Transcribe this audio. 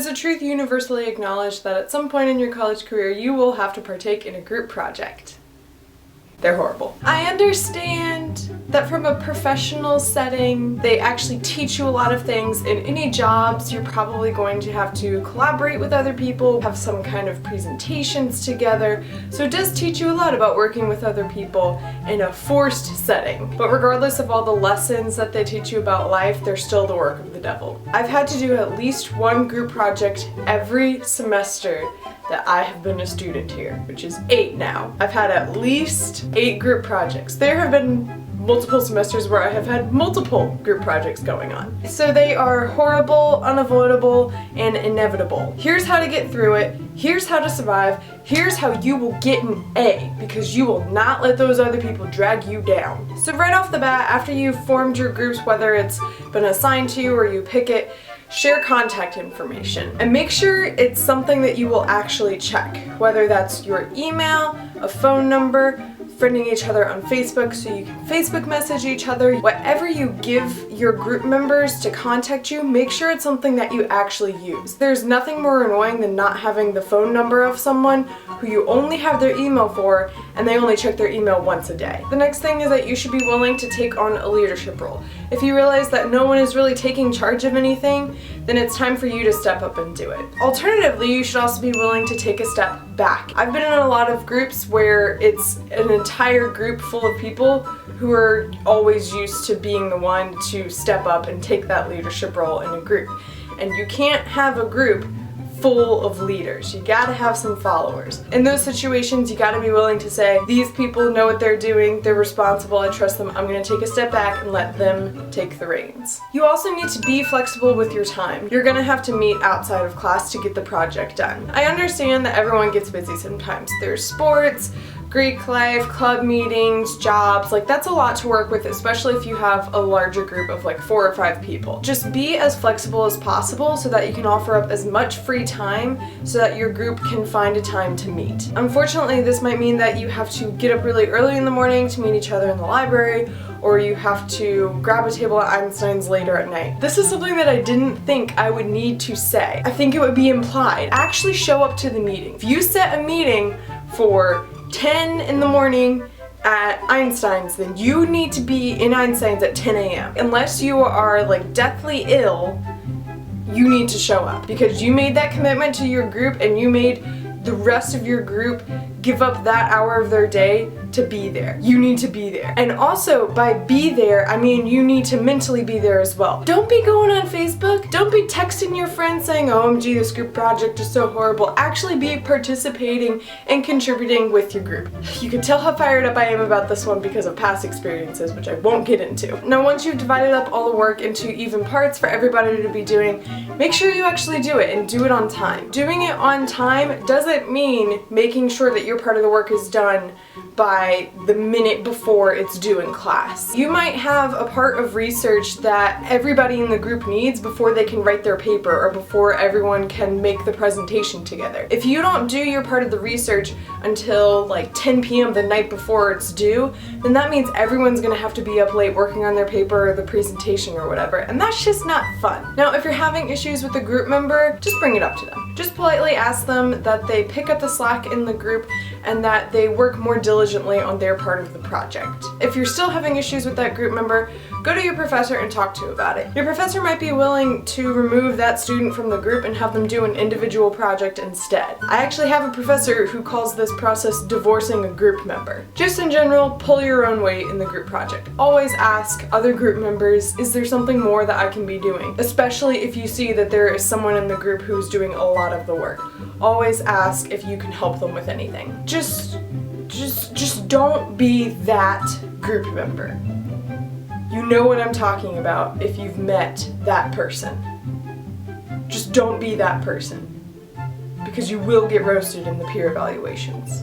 is a truth universally acknowledged that at some point in your college career you will have to partake in a group project. They're horrible. I understand that from a professional setting, they actually teach you a lot of things. In any jobs, you're probably going to have to collaborate with other people, have some kind of presentations together. So it does teach you a lot about working with other people in a forced setting. But regardless of all the lessons that they teach you about life, they're still the work of the devil. I've had to do at least one group project every semester that I have been a student here, which is 8 now. I've had at least 8 group projects. There have been multiple semesters where I have had multiple group projects going on. So they are horrible, unavoidable, and inevitable. Here's how to get through it. Here's how to survive. Here's how you will get an A, because you will not let those other people drag you down. So right off the bat, after you've formed your groups, whether it's been assigned to you or you pick it, share contact information and make sure it's something that you will actually check, whether that's your email, a phone number, friending each other on Facebook so you can Facebook message each other. Whatever you give your group members to contact you, make sure it's something that you actually use. There's nothing more annoying than not having the phone number of someone who you only have their email for and they only check their email once a day. The next thing is that you should be willing to take on a leadership role. If you realize that no one is really taking charge of anything, then it's time for you to step up and do it. Alternatively, you should also be willing to take a step back. I've been in a lot of groups where it's an entire group full of people who are always used to being the one to step up and take that leadership role in a group. And you can't have a group full of leaders. You gotta have some followers. In those situations, you gotta be willing to say, these people know what they're doing, they're responsible, I trust them, I'm gonna take a step back and let them take the reins. You also need to be flexible with your time. You're gonna have to meet outside of class to get the project done. I understand that everyone gets busy sometimes. There's sports, Greek life, club meetings, jobs, like that's a lot to work with, especially if you have a larger group of like 4 or 5 people. Just be as flexible as possible so that you can offer up as much free time so that your group can find a time to meet. Unfortunately, this might mean that you have to get up really early in the morning to meet each other in the library, or you have to grab a table at Einstein's later at night. This is something that I didn't think I would need to say. I think it would be implied. Actually show up to the meeting. If you set a meeting for 10 in the morning at Einstein's, then you need to be in Einstein's at 10 a.m. Unless you are like deathly ill, you need to show up because you made that commitment to your group and you made the rest of your group give up that hour of their day to be there. You need to be there. And also, by be there, I mean you need to mentally be there as well. Don't be going on Facebook. Don't be texting your friends saying, OMG, this group project is so horrible. Actually be participating and contributing with your group. You can tell how fired up I am about this one because of past experiences, which I won't get into. Now, once you've divided up all the work into even parts for everybody to be doing, make sure you actually do it and do it on time. Doing it on time doesn't mean making sure that your part of the work is done by the minute before it's due in class. You might have a part of research that everybody in the group needs before they can write their paper or before everyone can make the presentation together. If you don't do your part of the research until like 10 p.m. the night before it's due, then that means everyone's gonna have to be up late working on their paper or the presentation or whatever, and that's just not fun. Now, if you're having issues with a group member, just bring it up to them. Just politely ask them that they pick up the slack in the group and that they work more diligently on their part of the project. If you're still having issues with that group member, go to your professor and talk to about it. Your professor might be willing to remove that student from the group and have them do an individual project instead. I actually have a professor who calls this process divorcing a group member. Just in general, pull your own weight in the group project. Always ask other group members, is there something more that I can be doing? Especially if you see that there is someone in the group who's doing a lot of the work. Always ask if you can help them with anything. Just don't be that group member. You know what I'm talking about if you've met that person. Just don't be that person, because you will get roasted in the peer evaluations.